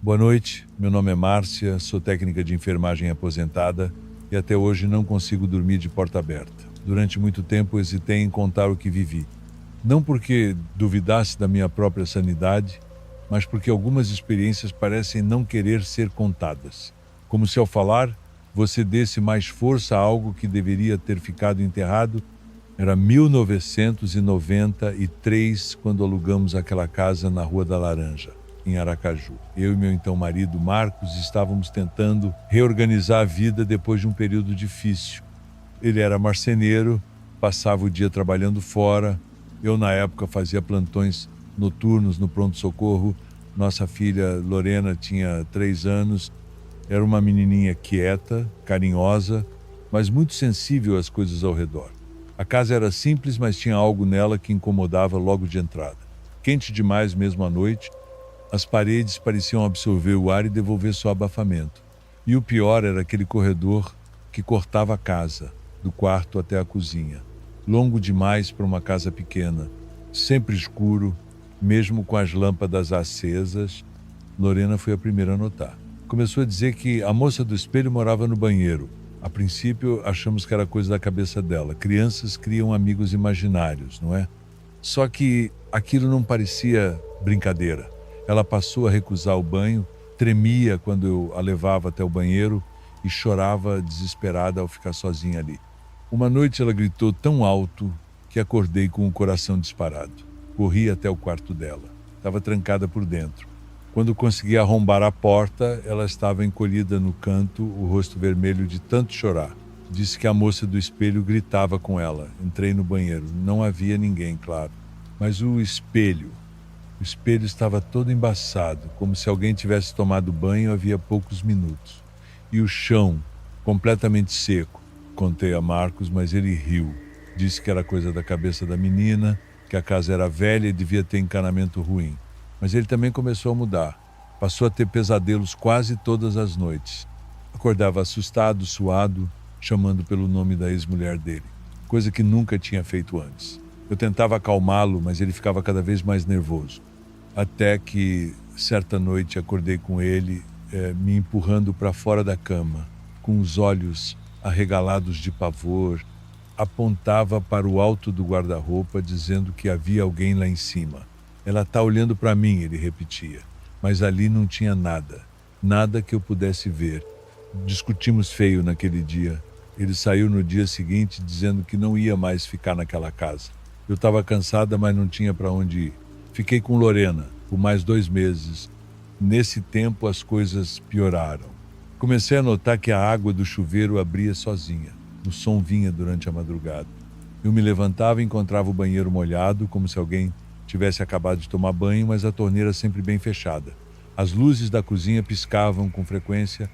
Boa noite, meu nome é Márcia, sou técnica de enfermagem aposentada e até hoje não consigo dormir de porta aberta. Durante muito tempo hesitei em contar o que vivi. Não porque duvidasse da minha própria sanidade, mas porque algumas experiências parecem não querer ser contadas. Como se ao falar, você desse mais força a algo que deveria ter ficado enterrado. Era 1993 quando alugamos aquela casa na Rua da Laranja, em Aracaju. Eu e meu então marido Marcos estávamos tentando reorganizar a vida depois de um período difícil. Ele era marceneiro, passava o dia trabalhando fora. Eu, na época, fazia plantões noturnos no pronto-socorro. Nossa filha Lorena tinha 3 anos. Era uma menininha quieta, carinhosa, mas muito sensível às coisas ao redor. A casa era simples, mas tinha algo nela que incomodava logo de entrada. Quente demais mesmo à noite, as paredes pareciam absorver o ar e devolver só abafamento. E o pior era aquele corredor que cortava a casa, do quarto até a cozinha. Longo demais para uma casa pequena, sempre escuro, mesmo com as lâmpadas acesas. Lorena foi a primeira a notar. Começou a dizer que a moça do espelho morava no banheiro. A princípio, achamos que era coisa da cabeça dela. Crianças criam amigos imaginários, não é? Só que aquilo não parecia brincadeira. Ela passou a recusar o banho, tremia quando eu a levava até o banheiro e chorava desesperada ao ficar sozinha ali. Uma noite ela gritou tão alto que acordei com o coração disparado. Corri até o quarto dela. Estava trancada por dentro. Quando consegui arrombar a porta, ela estava encolhida no canto, o rosto vermelho de tanto chorar. Disse que a moça do espelho gritava com ela. Entrei no banheiro. Não havia ninguém, claro. Mas o espelho estava todo embaçado, como se alguém tivesse tomado banho havia poucos minutos. E o chão, completamente seco. Contei a Marcos, mas ele riu. Disse que era coisa da cabeça da menina, que a casa era velha e devia ter encanamento ruim. Mas ele também começou a mudar. Passou a ter pesadelos quase todas as noites. Acordava assustado, suado, chamando pelo nome da ex-mulher dele, coisa que nunca tinha feito antes. Eu tentava acalmá-lo, mas ele ficava cada vez mais nervoso. Até que, certa noite, acordei com ele, me empurrando para fora da cama, com os olhos arregalados de pavor. Apontava para o alto do guarda-roupa, dizendo que havia alguém lá em cima. Ela está olhando para mim, ele repetia. Mas ali não tinha nada. Nada que eu pudesse ver. Discutimos feio naquele dia. Ele saiu no dia seguinte dizendo que não ia mais ficar naquela casa. Eu estava cansada, mas não tinha para onde ir. Fiquei com Lorena por mais 2 meses. Nesse tempo as coisas pioraram. Comecei a notar que a água do chuveiro abria sozinha. O som vinha durante a madrugada. Eu me levantava e encontrava o banheiro molhado, como se alguém tivesse acabado de tomar banho, mas a torneira sempre bem fechada. As luzes da cozinha piscavam com frequência.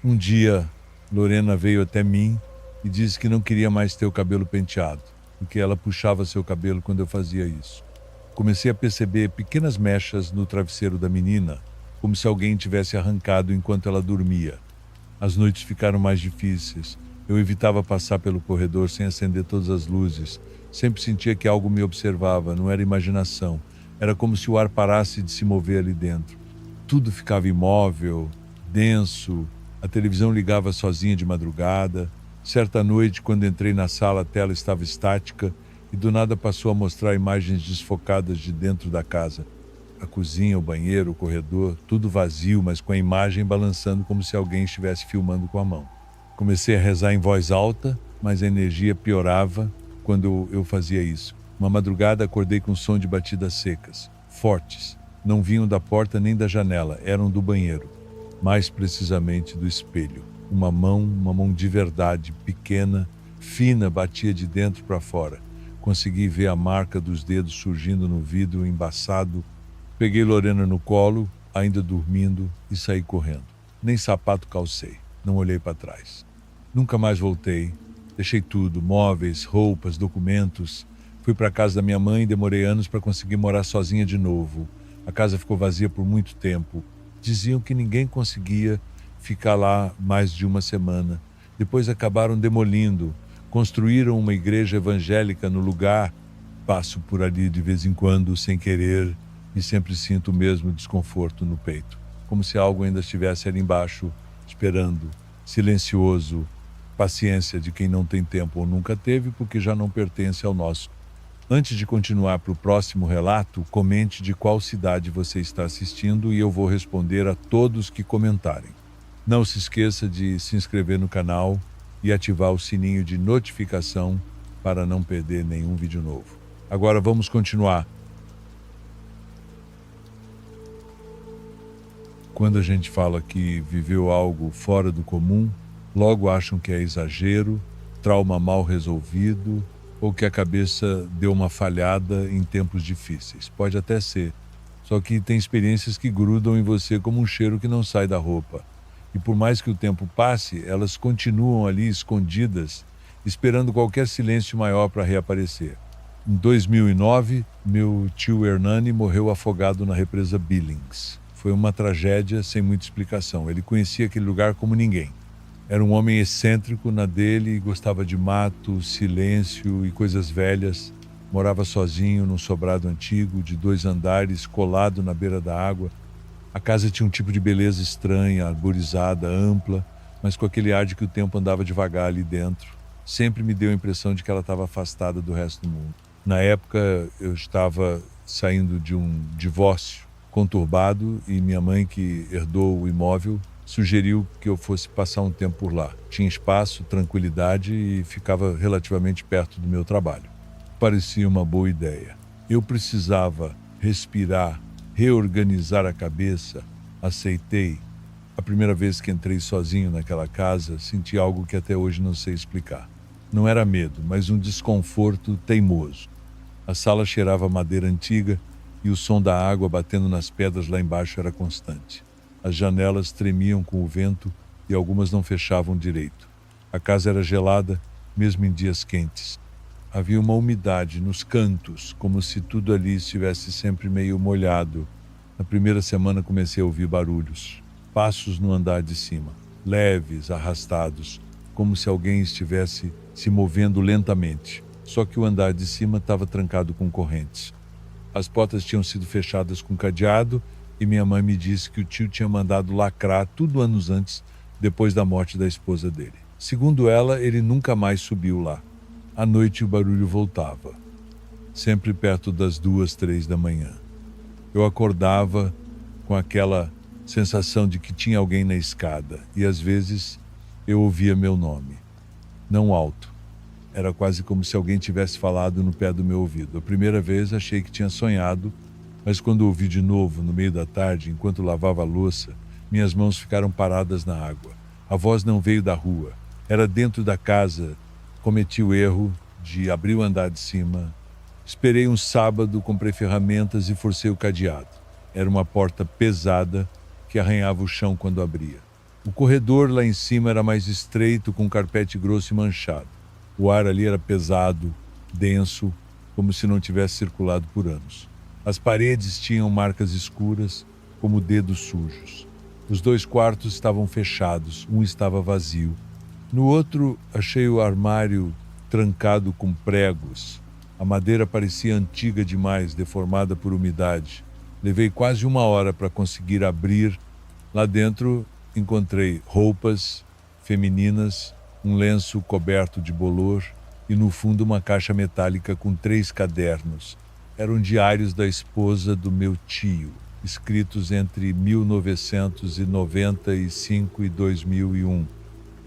Um dia, Lorena veio até mim e disse que não queria mais ter o cabelo penteado, porque ela puxava seu cabelo quando eu fazia isso. Comecei a perceber pequenas mechas no travesseiro da menina, como se alguém tivesse arrancado enquanto ela dormia. As noites ficaram mais difíceis. Eu evitava passar pelo corredor sem acender todas as luzes. Sempre sentia que algo me observava, não era imaginação. Era como se o ar parasse de se mover ali dentro. Tudo ficava imóvel, denso. A televisão ligava sozinha de madrugada. Certa noite, quando entrei na sala, a tela estava estática e do nada passou a mostrar imagens desfocadas de dentro da casa. A cozinha, o banheiro, o corredor, tudo vazio, mas com a imagem balançando como se alguém estivesse filmando com a mão. Comecei a rezar em voz alta, mas a energia piorava quando eu fazia isso. Uma madrugada acordei com som de batidas secas, fortes. Não vinham da porta nem da janela, eram do banheiro. Mais precisamente do espelho. Uma mão de verdade, pequena, fina, batia de dentro para fora. Consegui ver a marca dos dedos surgindo no vidro embaçado. Peguei Lorena no colo, ainda dormindo, e saí correndo. Nem sapato calcei, não olhei para trás. Nunca mais voltei. Deixei tudo, móveis, roupas, documentos. Fui para a casa da minha mãe e demorei anos para conseguir morar sozinha de novo. A casa ficou vazia por muito tempo. Diziam que ninguém conseguia ficar lá mais de uma semana. Depois acabaram demolindo. Construíram uma igreja evangélica no lugar. Passo por ali de vez em quando, sem querer, e sempre sinto o mesmo desconforto no peito. como se algo ainda estivesse ali embaixo, esperando, silencioso, paciência de quem não tem tempo ou nunca teve, porque já não pertence ao nosso. Antes de continuar para o próximo relato, comente de qual cidade você está assistindo e eu vou responder a todos que comentarem. Não se esqueça de se inscrever no canal e ativar o sininho de notificação para não perder nenhum vídeo novo. Agora vamos continuar. Quando a gente fala que viveu algo fora do comum, logo acham que é exagero, trauma mal resolvido ou que a cabeça deu uma falhada em tempos difíceis. Pode até ser, só que tem experiências que grudam em você como um cheiro que não sai da roupa. E por mais que o tempo passe, elas continuam ali escondidas, esperando qualquer silêncio maior para reaparecer. Em 2009, meu tio Hernani morreu afogado na represa Billings. Foi uma tragédia sem muita explicação. Ele conhecia aquele lugar como ninguém. Era um homem excêntrico na dele, gostava de mato, silêncio e coisas velhas. Morava sozinho num sobrado antigo, de 2 andares, colado na beira da água. A casa tinha um tipo de beleza estranha, arborizada, ampla, mas com aquele ar de que o tempo andava devagar ali dentro. Sempre me deu a impressão de que ela estava afastada do resto do mundo. Na época, eu estava saindo de um divórcio conturbado e minha mãe, que herdou o imóvel, sugeriu que eu fosse passar um tempo por lá. Tinha espaço, tranquilidade e ficava relativamente perto do meu trabalho. Parecia uma boa ideia. Eu precisava respirar, reorganizar a cabeça. Aceitei. A primeira vez que entrei sozinho naquela casa, senti algo que até hoje não sei explicar. Não era medo, mas um desconforto teimoso. A sala cheirava madeira antiga e o som da água batendo nas pedras lá embaixo era constante. As janelas tremiam com o vento e algumas não fechavam direito. A casa era gelada, mesmo em dias quentes. Havia uma umidade nos cantos, como se tudo ali estivesse sempre meio molhado. Na primeira semana comecei a ouvir barulhos. Passos no andar de cima, leves, arrastados, como se alguém estivesse se movendo lentamente. Só que o andar de cima estava trancado com correntes. As portas tinham sido fechadas com cadeado e minha mãe me disse que o tio tinha mandado lacrar tudo anos antes, depois da morte da esposa dele. Segundo ela, ele nunca mais subiu lá. À noite o barulho voltava, sempre perto das 2, 3 da manhã. Eu acordava com aquela sensação de que tinha alguém na escada e às vezes eu ouvia meu nome. Não alto. Era quase como se alguém tivesse falado no pé do meu ouvido. A primeira vez achei que tinha sonhado, mas quando ouvi de novo, no meio da tarde, enquanto lavava a louça, minhas mãos ficaram paradas na água. A voz não veio da rua. Era dentro da casa. Cometi o erro de abrir o andar de cima. Esperei um sábado, comprei ferramentas e forcei o cadeado. Era uma porta pesada que arranhava o chão quando abria. O corredor lá em cima era mais estreito, com carpete grosso e manchado. O ar ali era pesado, denso, como se não tivesse circulado por anos. As paredes tinham marcas escuras, como dedos sujos. Os 2 quartos estavam fechados, um estava vazio. No outro, achei o armário trancado com pregos. A madeira parecia antiga demais, deformada por umidade. Levei quase 1 hora para conseguir abrir. Lá dentro, encontrei roupas femininas, um lenço coberto de bolor e no fundo uma caixa metálica com 3 cadernos. Eram diários da esposa do meu tio, escritos entre 1995 e 2001.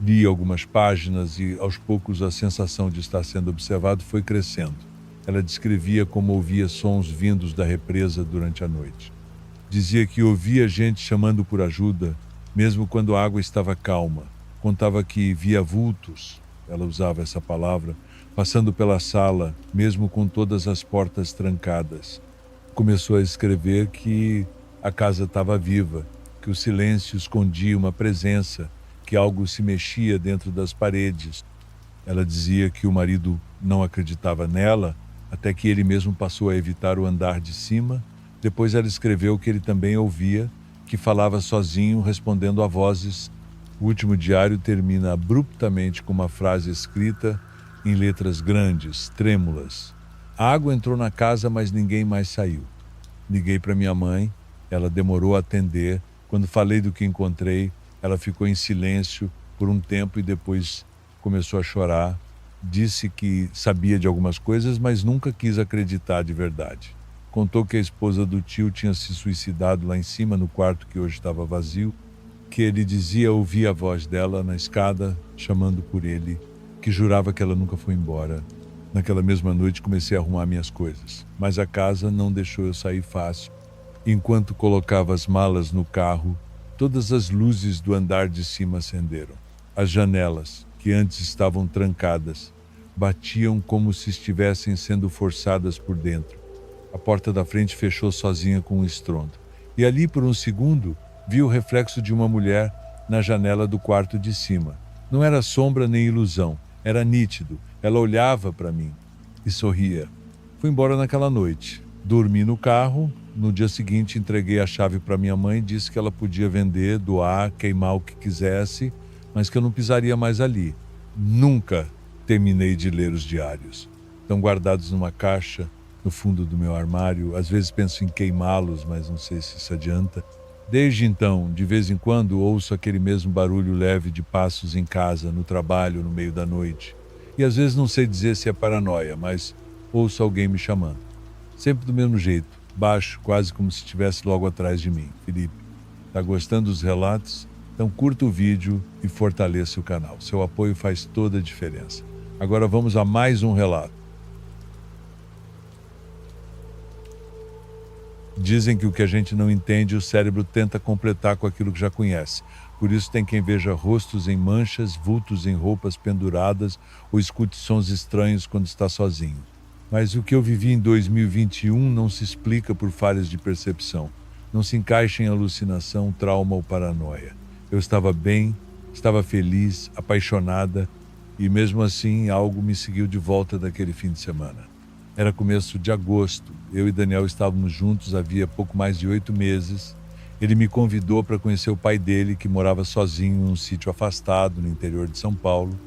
Li algumas páginas e aos poucos a sensação de estar sendo observado foi crescendo. Ela descrevia como ouvia sons vindos da represa durante a noite. Dizia que ouvia gente chamando por ajuda, mesmo quando a água estava calma. Contava que via vultos, ela usava essa palavra, passando pela sala, mesmo com todas as portas trancadas. Começou a escrever que a casa estava viva, que o silêncio escondia uma presença, que algo se mexia dentro das paredes. Ela dizia que o marido não acreditava nela, até que ele mesmo passou a evitar o andar de cima. Depois ela escreveu que ele também ouvia, que falava sozinho, respondendo a vozes. O último diário termina abruptamente com uma frase escrita em letras grandes, trêmulas. A água entrou na casa, mas ninguém mais saiu. Liguei para minha mãe, ela demorou a atender. Quando falei do que encontrei, ela ficou em silêncio por um tempo e depois começou a chorar. Disse que sabia de algumas coisas, mas nunca quis acreditar de verdade. Contou que a esposa do tio tinha se suicidado lá em cima, no quarto que hoje estava vazio, que ele dizia ouvir a voz dela na escada, chamando por ele, que jurava que ela nunca foi embora. Naquela mesma noite comecei a arrumar minhas coisas, mas a casa não deixou eu sair fácil. Enquanto colocava as malas no carro, todas as luzes do andar de cima acenderam. As janelas, que antes estavam trancadas, batiam como se estivessem sendo forçadas por dentro. A porta da frente fechou sozinha com um estrondo. E ali, por um segundo, vi o reflexo de uma mulher na janela do quarto de cima. Não era sombra nem ilusão, era nítido. Ela olhava para mim e sorria. Fui embora naquela noite. Dormi no carro. No dia seguinte, entreguei a chave para minha mãe e disse que ela podia vender, doar, queimar o que quisesse, mas que eu não pisaria mais ali. Nunca terminei de ler os diários. Estão guardados numa caixa no fundo do meu armário. Às vezes penso em queimá-los, mas não sei se isso adianta. Desde então, de vez em quando, ouço aquele mesmo barulho leve de passos em casa, no trabalho, no meio da noite. E às vezes não sei dizer se é paranoia, mas ouço alguém me chamando. Sempre do mesmo jeito, baixo, quase como se estivesse logo atrás de mim. Felipe, tá gostando dos relatos? Então curta o vídeo e fortaleça o canal. Seu apoio faz toda a diferença. Agora vamos a mais um relato. Dizem que o que a gente não entende, o cérebro tenta completar com aquilo que já conhece. Por isso tem quem veja rostos em manchas, vultos em roupas penduradas ou escute sons estranhos quando está sozinho. Mas o que eu vivi em 2021 não se explica por falhas de percepção. Não se encaixa em alucinação, trauma ou paranoia. Eu estava bem, estava feliz, apaixonada e mesmo assim algo me seguiu de volta daquele fim de semana. Era começo de agosto, eu e Daniel estávamos juntos havia pouco mais de 8 meses. Ele me convidou para conhecer o pai dele, que morava sozinho em um sítio afastado no interior de São Paulo.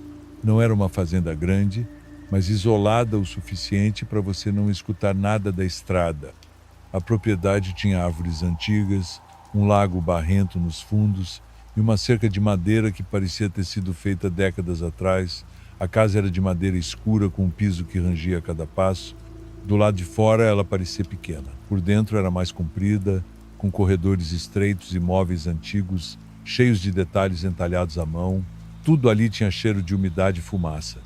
Não era uma fazenda grande, mas isolada o suficiente para você não escutar nada da estrada. A propriedade tinha árvores antigas, um lago barrento nos fundos e uma cerca de madeira que parecia ter sido feita décadas atrás. A casa era de madeira escura com um piso que rangia a cada passo. Do lado de fora ela parecia pequena. Por dentro era mais comprida, com corredores estreitos e móveis antigos, cheios de detalhes entalhados à mão. Tudo ali tinha cheiro de umidade e fumaça.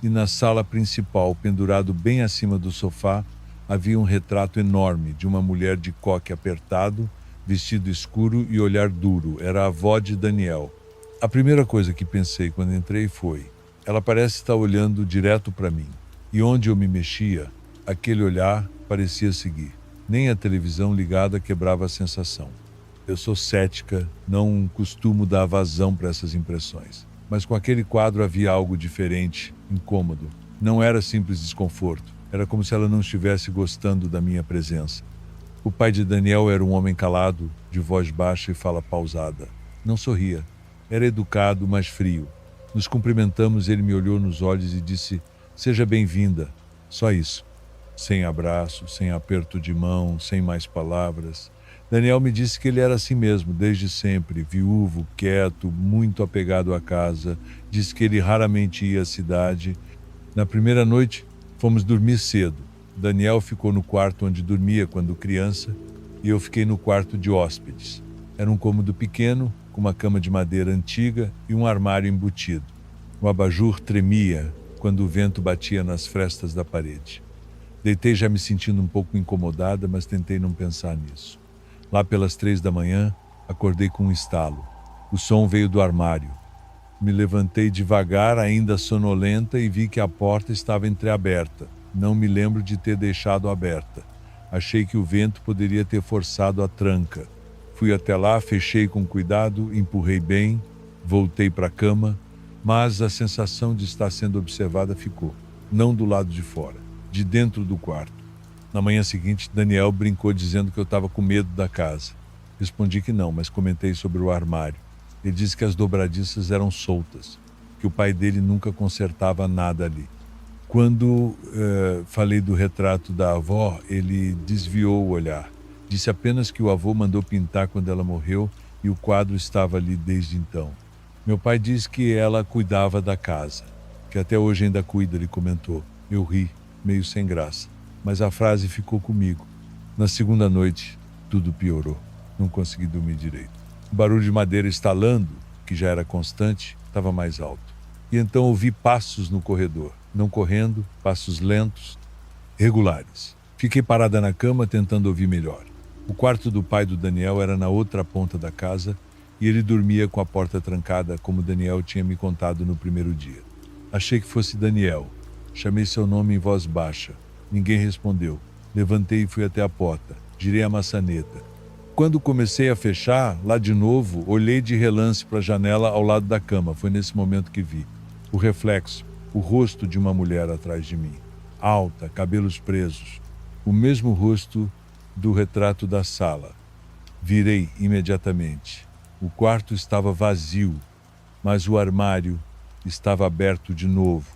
E na sala principal, pendurado bem acima do sofá, havia um retrato enorme de uma mulher de coque apertado, vestido escuro e olhar duro. Era a avó de Daniel. A primeira coisa que pensei quando entrei foi: ela parece estar olhando direto para mim. E onde eu me mexia, aquele olhar parecia seguir. Nem a televisão ligada quebrava a sensação. Eu sou cética, não costumo dar vazão para essas impressões. Mas com aquele quadro havia algo diferente, incômodo. Não era simples desconforto. Era como se ela não estivesse gostando da minha presença. O pai de Daniel era um homem calado, de voz baixa e fala pausada. Não sorria. Era educado, mas frio. Nos cumprimentamos, ele me olhou nos olhos e disse: "Seja bem-vinda." Só isso. Sem abraço, sem aperto de mão, sem mais palavras. Daniel me disse que ele era assim mesmo, desde sempre, viúvo, quieto, muito apegado à casa. Disse que ele raramente ia à cidade. Na primeira noite, fomos dormir cedo. Daniel ficou no quarto onde dormia quando criança e eu fiquei no quarto de hóspedes. Era um cômodo pequeno, com uma cama de madeira antiga e um armário embutido. O abajur tremia quando o vento batia nas frestas da parede. Deitei já me sentindo um pouco incomodada, mas tentei não pensar nisso. Lá pelas 3 da manhã, acordei com um estalo. O som veio do armário. Me levantei devagar, ainda sonolenta, e vi que a porta estava entreaberta. Não me lembro de ter deixado aberta. Achei que o vento poderia ter forçado a tranca. Fui até lá, fechei com cuidado, empurrei bem, voltei para a cama, mas a sensação de estar sendo observada ficou. Não do lado de fora, de dentro do quarto. Na manhã seguinte, Daniel brincou dizendo que eu estava com medo da casa. Respondi que não, mas comentei sobre o armário. Ele disse que as dobradiças eram soltas, que o pai dele nunca consertava nada ali. Quando falei do retrato da avó, ele desviou o olhar. Disse apenas que o avô mandou pintar quando ela morreu e o quadro estava ali desde então. Meu pai disse que ela cuidava da casa, que até hoje ainda cuida, ele comentou. Eu ri, meio sem graça, mas a frase ficou comigo. Na segunda noite, tudo piorou. Não consegui dormir direito. O barulho de madeira estalando, que já era constante, estava mais alto. E então ouvi passos no corredor, não correndo, passos lentos, regulares. Fiquei parada na cama tentando ouvir melhor. O quarto do pai do Daniel era na outra ponta da casa e ele dormia com a porta trancada, como Daniel tinha me contado no primeiro dia. Achei que fosse Daniel. Chamei seu nome em voz baixa. Ninguém respondeu. Levantei e fui até a porta. Girei a maçaneta. Quando comecei a fechar, lá de novo, olhei de relance para a janela ao lado da cama. Foi nesse momento que vi o reflexo, o rosto de uma mulher atrás de mim. Alta, cabelos presos. O mesmo rosto do retrato da sala. Virei imediatamente. O quarto estava vazio, mas o armário estava aberto de novo.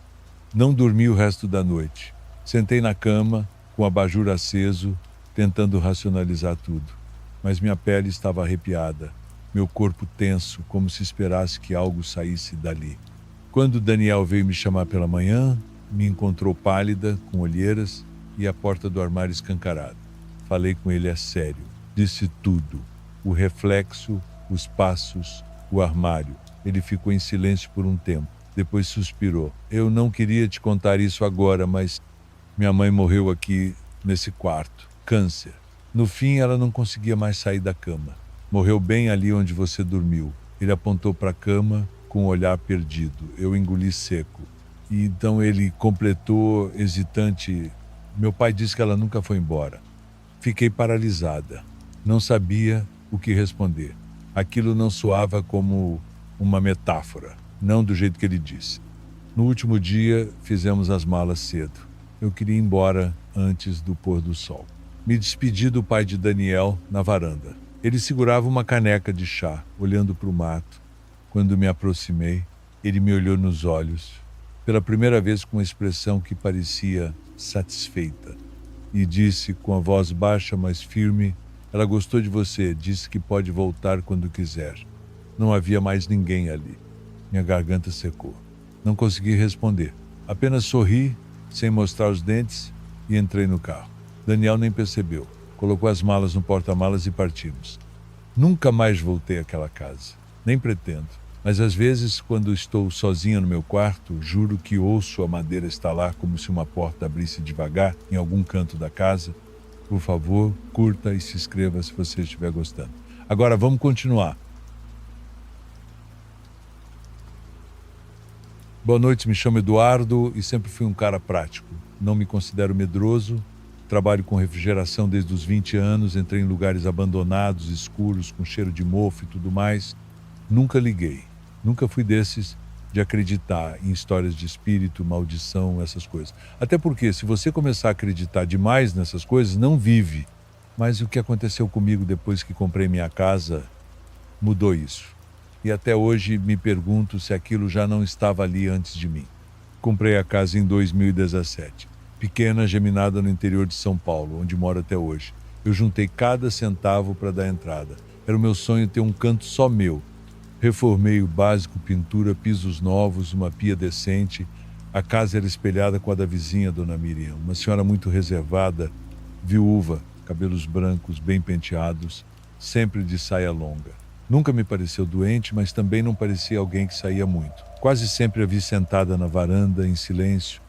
Não dormi o resto da noite. Sentei na cama, com o abajur aceso, tentando racionalizar tudo. Mas minha pele estava arrepiada, meu corpo tenso, como se esperasse que algo saísse dali. Quando Daniel veio me chamar pela manhã, me encontrou pálida, com olheiras e a porta do armário escancarada. Falei com ele a sério. Disse tudo. O reflexo, os passos, o armário. Ele ficou em silêncio por um tempo. Depois suspirou. Eu não queria te contar isso agora, mas minha mãe morreu aqui nesse quarto. Câncer. No fim, ela não conseguia mais sair da cama. Morreu bem ali onde você dormiu. Ele apontou para a cama com o olhar perdido. Eu engoli seco. E então ele completou, hesitante. Meu pai disse que ela nunca foi embora. Fiquei paralisada. Não sabia o que responder. Aquilo não soava como uma metáfora. Não do jeito que ele disse. No último dia, fizemos as malas cedo. Eu queria ir embora antes do pôr do sol. Me despedi do pai de Daniel na varanda. Ele segurava uma caneca de chá, olhando para o mato. Quando me aproximei, ele me olhou nos olhos, pela primeira vez com uma expressão que parecia satisfeita, e disse com a voz baixa, mas firme: ela gostou de você, disse que pode voltar quando quiser. Não havia mais ninguém ali. Minha garganta secou. Não consegui responder. Apenas sorri, sem mostrar os dentes, e entrei no carro. Daniel nem percebeu. Colocou as malas no porta-malas e partimos. Nunca mais voltei àquela casa. Nem pretendo. Mas às vezes, quando estou sozinha no meu quarto, juro que ouço a madeira estalar como se uma porta abrisse devagar em algum canto da casa. Por favor, curta e se inscreva se você estiver gostando. Agora vamos continuar. Boa noite, me chamo Eduardo e sempre fui um cara prático. Não me considero medroso. Trabalho com refrigeração desde os 20 anos, entrei em lugares abandonados, escuros, com cheiro de mofo e tudo mais. Nunca liguei. Nunca fui desses de acreditar em histórias de espírito, maldição, essas coisas. Até porque, se você começar a acreditar demais nessas coisas, não vive. Mas o que aconteceu comigo depois que comprei minha casa mudou isso. E até hoje me pergunto se aquilo já não estava ali antes de mim. Comprei a casa em 2017. Pequena, geminada no interior de São Paulo, onde moro até hoje. Eu juntei cada centavo para dar entrada. Era o meu sonho ter um canto só meu. Reformei o básico, pintura, pisos novos, uma pia decente. A casa era espelhada com a da vizinha, Dona Miriam. Uma senhora muito reservada, viúva, cabelos brancos, bem penteados, sempre de saia longa. Nunca me pareceu doente, mas também não parecia alguém que saía muito. Quase sempre a vi sentada na varanda, em silêncio.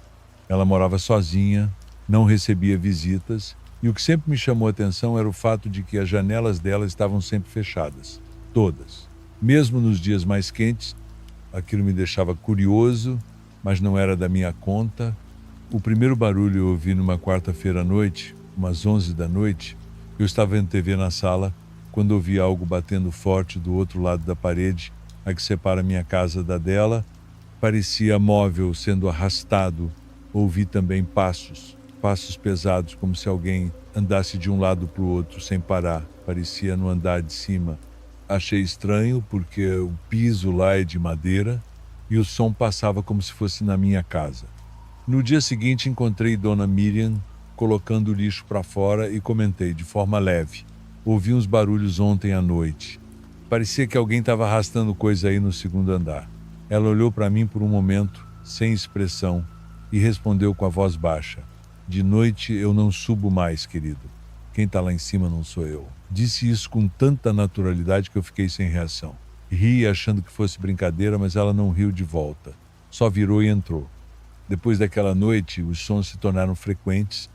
Ela morava sozinha, não recebia visitas, e o que sempre me chamou a atenção era o fato de que as janelas dela estavam sempre fechadas. Todas. Mesmo nos dias mais quentes, aquilo me deixava curioso, mas não era da minha conta. O primeiro barulho eu ouvi numa quarta-feira à noite, umas 11 da noite. Eu estava vendo TV na sala, quando ouvi algo batendo forte do outro lado da parede, a que separa minha casa da dela. Parecia móvel sendo arrastado. Ouvi também passos pesados, como se alguém andasse de um lado para o outro sem parar. Parecia no andar de cima. Achei estranho, porque o piso lá é de madeira e o som passava como se fosse na minha casa. No dia seguinte, encontrei Dona Miriam colocando o lixo para fora e comentei de forma leve: ouvi uns barulhos ontem à noite. Parecia que alguém estava arrastando coisa aí no segundo andar. Ela olhou para mim por um momento, sem expressão, e respondeu com a voz baixa: de noite eu não subo mais, querido. Quem está lá em cima não sou eu. Disse isso com tanta naturalidade que eu fiquei sem reação. Ri achando que fosse brincadeira, mas ela não riu de volta. Só virou e entrou. Depois daquela noite, os sons se tornaram frequentes.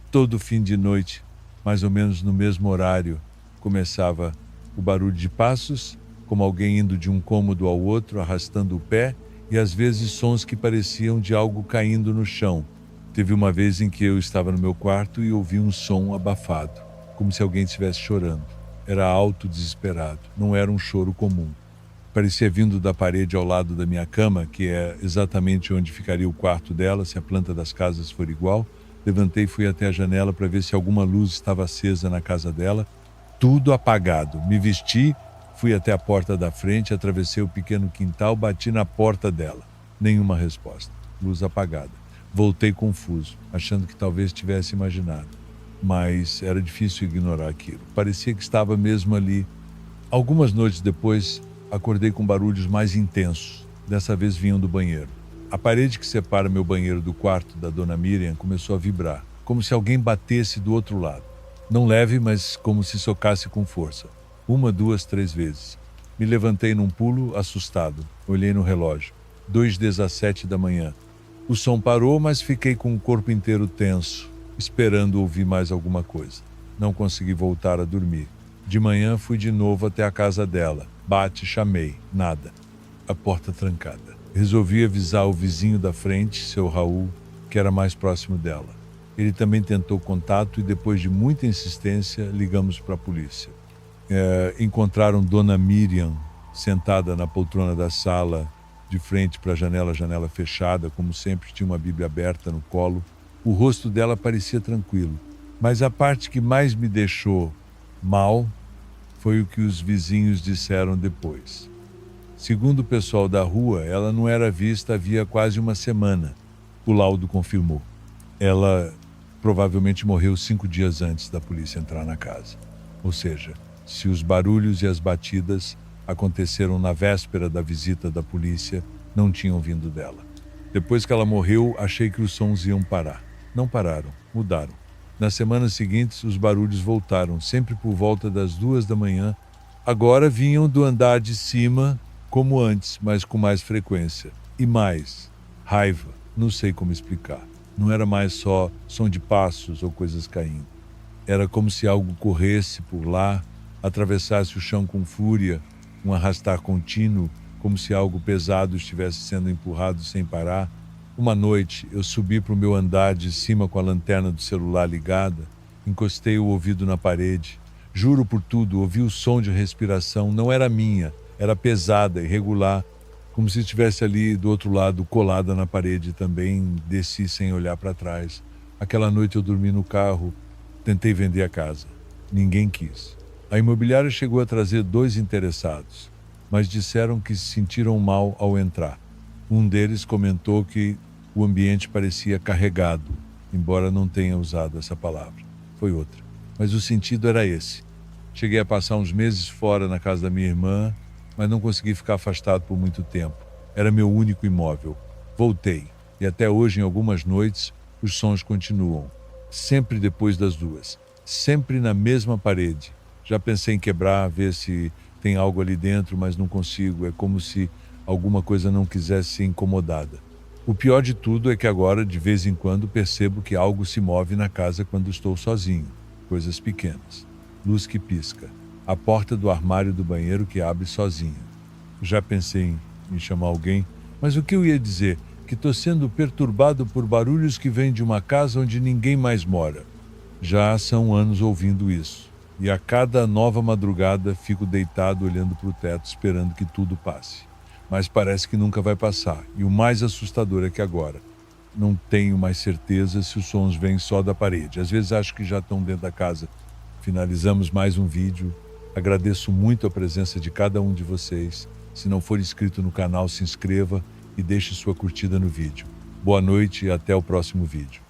Todo fim de noite, mais ou menos no mesmo horário, começava o barulho de passos, como alguém indo de um cômodo ao outro, arrastando o pé, e às vezes sons que pareciam de algo caindo no chão. Teve uma vez em que eu estava no meu quarto e ouvi um som abafado, como se alguém estivesse chorando. Era alto, desesperado, não era um choro comum. Parecia vindo da parede ao lado da minha cama, que é exatamente onde ficaria o quarto dela, se a planta das casas for igual. Levantei e fui até a janela para ver se alguma luz estava acesa na casa dela. Tudo apagado. Me vesti, fui até a porta da frente, atravessei o pequeno quintal, bati na porta dela. Nenhuma resposta. Luz apagada. Voltei confuso, achando que talvez tivesse imaginado. Mas era difícil ignorar aquilo. Parecia que estava mesmo ali. Algumas noites depois, acordei com barulhos mais intensos. Dessa vez vinham do banheiro. A parede que separa meu banheiro do quarto da dona Miriam começou a vibrar, como se alguém batesse do outro lado. Não leve, mas como se socasse com força. 1, 2, 3 vezes. Me levantei num pulo, assustado. Olhei no relógio. 2h17 da manhã. O som parou, mas fiquei com o corpo inteiro tenso, esperando ouvir mais alguma coisa. Não consegui voltar a dormir. De manhã fui de novo até a casa dela. Bate, chamei. Nada. A porta trancada. Resolvi avisar o vizinho da frente, seu Raul, que era mais próximo dela. Ele também tentou contato e depois de muita insistência, ligamos para a polícia. Encontraram Dona Miriam sentada na poltrona da sala, de frente para a janela fechada, como sempre, tinha uma Bíblia aberta no colo. O rosto dela parecia tranquilo, mas a parte que mais me deixou mal foi o que os vizinhos disseram depois. Segundo o pessoal da rua, ela não era vista havia quase uma semana. O laudo confirmou. Ela provavelmente morreu 5 dias antes da polícia entrar na casa. Ou seja, se os barulhos e as batidas aconteceram na véspera da visita da polícia, não tinham vindo dela. Depois que ela morreu, achei que os sons iam parar. Não pararam, mudaram. Nas semanas seguintes, os barulhos voltaram, sempre por volta das 2 da manhã. Agora vinham do andar de cima, como antes, mas com mais frequência. E mais, raiva, não sei como explicar. Não era mais só som de passos ou coisas caindo. Era como se algo corresse por lá, atravessasse o chão com fúria, um arrastar contínuo, como se algo pesado estivesse sendo empurrado sem parar. Uma noite, eu subi para o meu andar de cima com a lanterna do celular ligada, encostei o ouvido na parede. Juro por tudo, ouvi o som de respiração, não era minha, era pesada, irregular, como se estivesse ali do outro lado, colada na parede também. Desci sem olhar para trás. Aquela noite eu dormi no carro, tentei vender a casa. Ninguém quis. A imobiliária chegou a trazer 2 interessados, mas disseram que se sentiram mal ao entrar. Um deles comentou que o ambiente parecia carregado, embora não tenha usado essa palavra. Foi outra. Mas o sentido era esse. Cheguei a passar uns meses fora na casa da minha irmã, mas não consegui ficar afastado por muito tempo. Era meu único imóvel. Voltei, e até hoje, em algumas noites, os sons continuam. Sempre depois das 2. Sempre na mesma parede. Já pensei em quebrar, ver se tem algo ali dentro, mas não consigo. É como se alguma coisa não quisesse ser incomodada. O pior de tudo é que agora, de vez em quando, percebo que algo se move na casa quando estou sozinho. Coisas pequenas. Luz que pisca. A porta do armário do banheiro que abre sozinha. Já pensei em chamar alguém, mas o que eu ia dizer? Que estou sendo perturbado por barulhos que vêm de uma casa onde ninguém mais mora. Já são anos ouvindo isso. E a cada nova madrugada fico deitado olhando para o teto, esperando que tudo passe. Mas parece que nunca vai passar. E o mais assustador é que agora não tenho mais certeza se os sons vêm só da parede. Às vezes acho que já estão dentro da casa. Finalizamos mais um vídeo. Agradeço muito a presença de cada um de vocês. Se não for inscrito no canal, se inscreva e deixe sua curtida no vídeo. Boa noite e até o próximo vídeo.